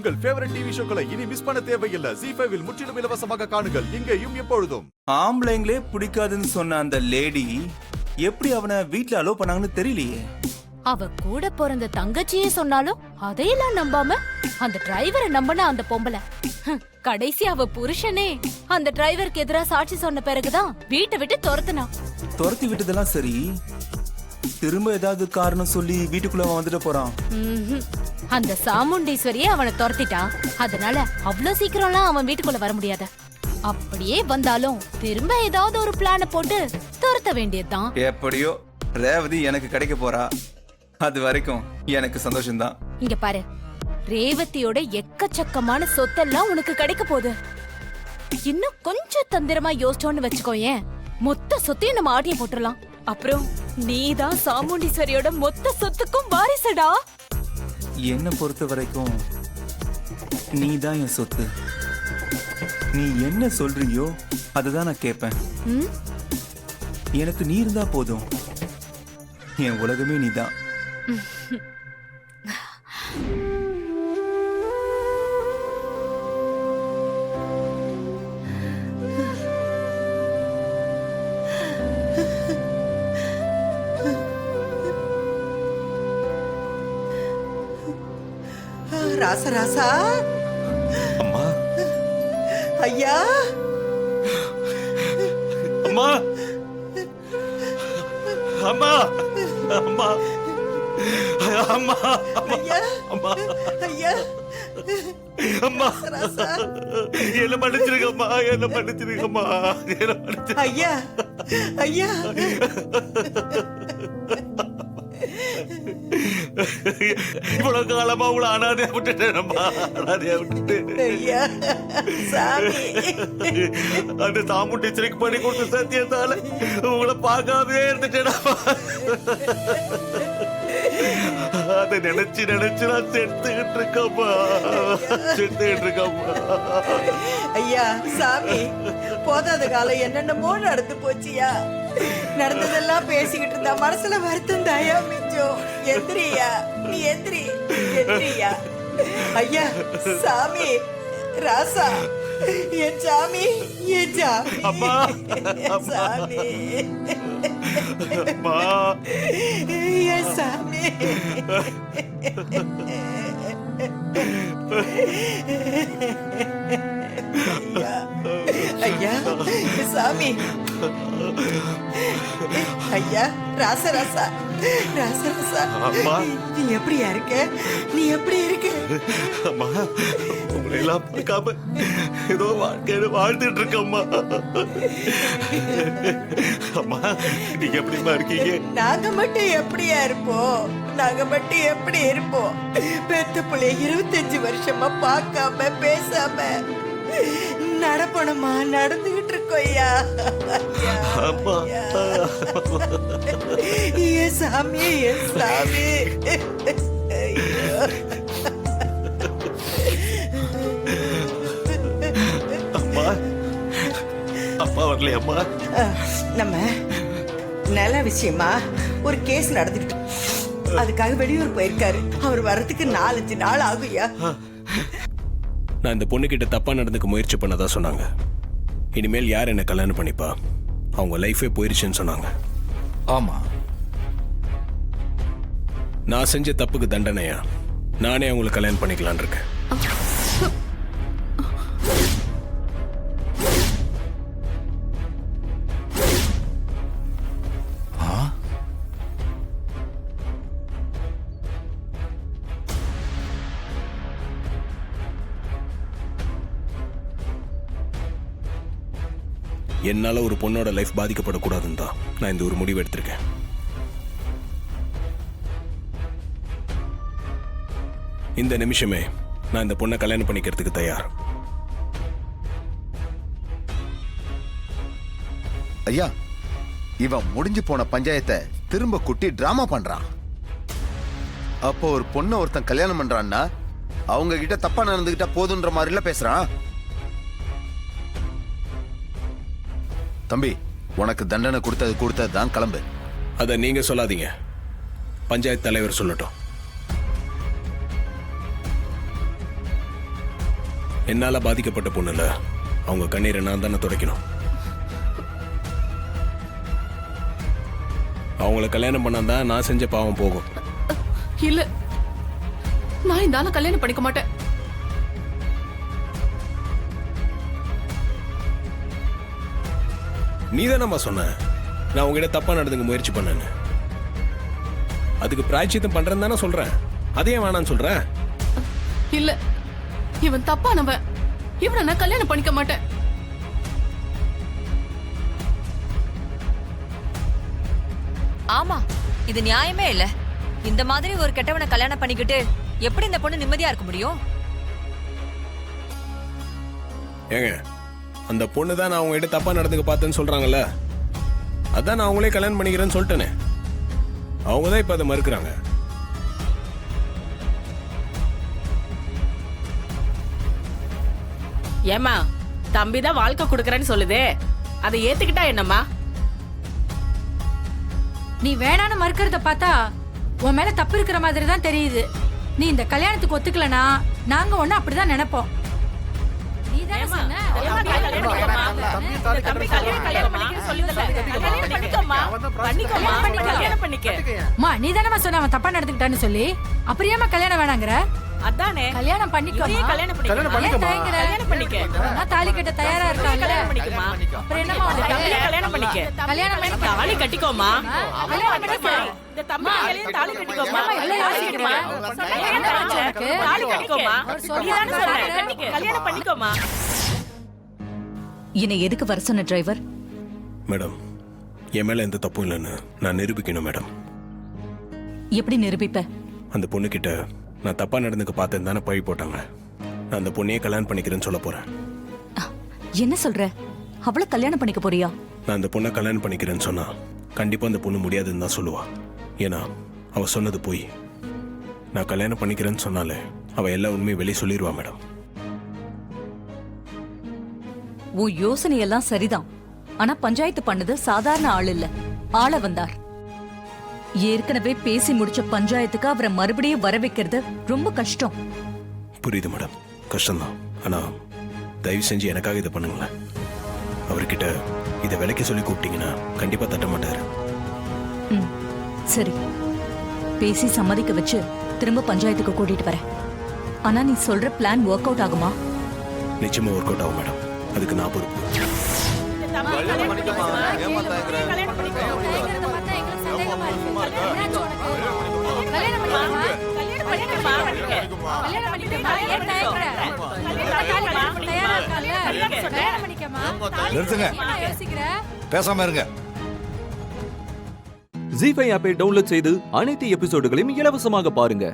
உங்கள் favourite TV ஷோக்களை இனி miss பண்ண தேவையில்லை. ZEE5 இல் முற்றிலும் இலவசமாக காணுங்கள். இங்கேயும் எப்பொழுதும். ஆம்பளைங்களே பிடிக்காதுன்னு சொன்ன அந்த லேடி எப்படி அவனை வீட்ல அலோ பண்ணாங்கன்னு தெரியலையே. அவ கூட பிறந்த தங்கச்சியே சொன்னாலும் அதையெல்லாம் நம்பாம அந்த டிரைவரை நம்பின அந்த பொம்பளை கடைசி அவ புருஷனே அந்த டிரைவருக்கு எதிரா சாட்சி சொன்ன பிறகுதான் வீட்டை விட்டு துரத்துனா. துரத்தி விட்டதெல்லாம் சரி, திரும்ப ஏதாவது காரணம் சொல்லி வீட்டுக்குள்ள அவன் வந்துட்டு போறான். அந்த சாமுண்டீஸ்வரியே அவனை துரத்திட்டா. அதனால அவ்வளவு சீக்கிரம்லாம் அவன் வீட்டுக்குள்ள வர முடியாது. அப்படியே வந்தாலும் திரும்ப ஏதாவது ஒரு பிளான போட்டு துரத்த வேண்டியதுதான். எப்படியோ ரேவதி எனக்கு கிடைக்க போறா. அது வரைக்கும் எனக்கு சந்தோஷம்தான். இங்க பாரு, ரேவதியோட எக்கச்சக்கமான சொத்தெல்லாம் உனக்கு கிடைக்க போகுது. இன்னும் கொஞ்சம் தந்திரமா யோசிச்சோன்னு வச்சுக்கோயேன், மொத்த சொத்தையும் நம்ம ஆட்டிய போட்டுடலாம். அப்புறம் நீதான் சாமுண்டீஸ்வரியோட மொத்த சொத்துக்கும் வாரிசுடா. என்ன பொறுத்த வரைக்கும் நீதான் என் சொத்து. நீ என்ன சொல்றியோ அதுதான் நான் கேட்பேன். எனக்கு நீ இருந்தா போதும். என் உலகமே நீதான். ராசா ராசா, அம்மா, ஐயா, அம்மா, அம்மா, அம்மா, அம்மா, ஐயா, அம்மா, ஐயா, அம்மா, ராசா, என்ன மன்னிச்சிருக்கம்மா, என்ன மன்னிச்சிருக்கம்மா, என்ன மன்னிச்சிரு. ஐயா, ஐயா, இவ்வளவு காலமா உங்களை அனாதையா விட்டுட்டேனம்மா, அனாதையா விட்டுட்டேன். ஐயா, சாமி, அந்த சாமுண்டி சிறைக்கு பண்ணி கொடுத்த சத்தியத்தால உங்களை பார்க்காமவே இருந்துட்டேனம்மா. அதை நினைச்சு நினைச்சு நான் செத்துக்கிட்டு இருக்கம்மா, செத்துக்கிட்டு இருக்கம்மா. ஐயா, சாமி, போதாத காலம் என்னென்னமோ நடந்து போச்சியா. நடந்ததெல்லாம் பேசிக்கிட்டு இருந்தா மனசுல வருத்தம் தாயா மிஞ்சம். எந்திரியா, நீ எந்திரி, எந்திரியா. ஐயா, சாமி, ராசா, என் சாமி, என் சாமி, அம்மா, சாமி, அம்மா, என் சாமி. ஐயா, ஐயா, சாமி, ஐயா, ராசா ராசா, ராசா ராசா, அம்மா, நீ எப்படியா இருக்க? நீ எப்படி இருக்க? அம்மா, உங்களை எல்லாம் பார்க்காம ஏதோ வாழ்க்கையில வாழ்ந்துட்டு இருக்கம்மா. அம்மா, நீங்க எப்படிமா இருக்கீங்க? நாங்க மட்டும் எப்படியா இருப்போம்? நாங்க மட்டும் எப்படி இருப்போம்? பெத்த பிள்ளை 25 வருஷமா பார்க்காம பேசாம நடப்பணமா நடந்துகிட்டு இருக்கோம் ஐயா. அம்மா, ஏ சாமி, ஏ சாமி. அம்மா, அப்பா வரலையா அம்மா? நம்ம நல்ல விஷயமா ஒரு கேஸ் நடந்துக்கிட்டு அதுக்காக வெளியூர் போயிருக்காரு. அவர் வர்றதுக்கு 4-5 நாள் ஆகுயா. நான் இந்த பொண்ணுகிட்ட தப்பா நடந்துக்க முயற்சி பண்ணதா சொன்னாங்க. இனிமேல் யார் என்ன கல்யாணம் பண்ணிப்பா, அவங்க லைஃபே போயிருச்சுன்னு சொன்னாங்க. ஆமா, நான் செஞ்ச தப்புக்கு தண்டனையா நானே அவங்களை கல்யாணம் பண்ணிக்கலான் இருக்கேன். என்னால ஒரு பொண்ணோட லைஃப் பாதிக்கப்படக்கூடாதுன்னு தான் நான் இந்த ஒரு முடிவு எடுத்திருக்கேன். இந்த நிமிஷமே நான் இந்த பொண்ணை கல்யாணம் பண்ணிக்கிறதுக்கு தயார். ஐயா, இவன் முடிஞ்சு போன பஞ்சாயத்தை திரும்ப குட்டி டிராமா பண்றான். அப்போ ஒரு பொண்ணை ஒருத்தன் கல்யாணம் பண்றான்னா அவங்க கிட்ட தப்பா நடந்துகிட்டா போதுன்ற மாதிரில பேசுறான். தம்பி, உனக்கு தண்டனை கொடுத்தது தான், கிளம்பு. அதை நீங்க சொல்லாதீங்க, பஞ்சாயத்து தலைவர் சொல்லட்டும். என்னால பாதிக்கப்பட்ட பொண்ணு இல்ல, அவங்க கண்ணீரை நான் தானே துடைக்கணும். அவங்கள கல்யாணம் பண்ணாதான் நான் செஞ்ச பாவம் போகும். இல்ல, நான் இந்த ஆளை கல்யாணம் பண்ணிக்க மாட்டேன். நீ தானம்மா சொன்ன நான் உங்ககிட்ட தப்பா நடந்துக்க முயற்சி பண்ணேன்னு. அதுக்கு பிராய்ச்சித்தம் பண்றேன்னு தானே சொல்றேன். அதே வேணான்னு சொல்றேன். இல்ல, இவன் தப்பானவன். இவனை நான் கல்யாணம் பண்ணிக்க மாட்டேன். ஆமா, இது நியாயமே இல்ல. இந்த மாதிரி ஒரு கெட்டவனை கல்யாணம் பண்ணிக்கிட்டு எப்படி இந்த பொண்ணு நிம்மதியா இருக்க முடியும்? ஏங்க, அந்த பொண்ணு தான் நான் உங்ககிட்ட தப்பா நடந்துக்க பார்த்தேன்னு சொல்றாங்கல்ல, அதான் நான் அவங்களே கல்யாணம் பண்ணிக்கிறேன்னு சொல்லிட்டேனே. அவங்க தான் இப்ப அதை மறுக்கிறாங்க. ஏமா, தம்பிதான் வாழ்க்கை கொடுக்கறேன்னு சொல்லுதே, அதை ஏத்துக்கிட்டா என்னம்மா? நீ வேணான்னு மறுக்கிறத பார்த்தா உன் மேல தப்பு இருக்கிற மாதிரி தான் தெரியுது. நீ இந்த கல்யாணத்துக்கு ஒத்துக்கலனா நாங்க ஒண்ணு அப்படிதான் நினைப்போம். நீ தானே சொன்ன நீ தானே சொன்ன அவன் தப்பா நடந்துக்கிட்டான்னு சொல்லி. அப்புறமா கல்யாணம் வேணாங்கிற? அதானே கல்யாணம் பண்ணிக்கோ. கல்யாணம் பண்ணிக்க. தாலி கட்ட தயாரா இருக்காங்க. அப்புறம் என்னமா கல்யாணம் பண்ணிக்க. கல்யாணம் பண்ணி தாலி கட்டிக்கோமா. இந்த தம்பி தாலி கட்டிக்கோமா. தாலி கட்டிக்கோமா. கல்யாணம் பண்ணிக்கோமா. என்னை எதுக்கு வர சொன்ன டிரைவர்? மேடம், என் மேல எந்த தப்பும் இல்லைன்னு நான் நிரூபிக்கணும் மேடம். எப்படி நிரூபிப்ப? அந்த பொண்ணுகிட்ட நான் தப்பா நடந்துக்க பார்த்தேன் தானே பழி போட்டாங்க. நான் அந்த பொண்ணையே கல்யாணம் பண்ணிக்கிறேன்னு சொல்ல போறேன். என்ன சொல்ற? அவளை கல்யாணம் பண்ணிக்க போறியா? நான் அந்த பொண்ணை கல்யாணம் பண்ணிக்கிறேன்னு சொன்னா கண்டிப்பா அந்த பொண்ணு முடியாதுன்னு தான் சொல்லுவா. ஏன்னா அவ சொன்னது போய். நான் கல்யாணம் பண்ணிக்கிறேன்னு சொன்னாலே அவ எல்லா உண்மையும் வெளியே சொல்லிடுவா மேடம். உன் யோசனை எல்லாம் சரிதான். ஆனா பஞ்சாயத்து பண்ணது சாதாரண ஆள் இல்ல, ஆள வந்தார். ஏற்கனவே பேசி முடிச்ச பஞ்சாயத்துக்கு அவரை மறுபடியும் வர வைக்கிறது ரொம்ப கஷ்டம். புரியுது மேடம், கஷ்டம்தான். ஆனா தயவு செஞ்சு எனக்காக இதை பண்ணுங்களேன். அவர்கிட்ட இதை விலைக்கு சொல்லி கூப்பிட்டீங்கன்னா கண்டிப்பா தட்ட மாட்டாரு. சரி, பேசி சம்மதிக்க வச்சு திரும்ப பஞ்சாயத்துக்கு கூட்டிட்டு வரேன். ஆனா நீ சொல்ற பிளான் ஒர்க் அவுட் ஆகுமா? நிச்சயமா ஒர்க் அவுட் ஆகும் மேடம். அதுக்கு நான் பொறுப்பு. நிறுத்துங்க, பேசாம இருங்க. ஜீ5 ஆப்பை டவுன்லோட் செய்து அனைத்து எபிசோடுகளையும் இலவசமாக பாருங்க.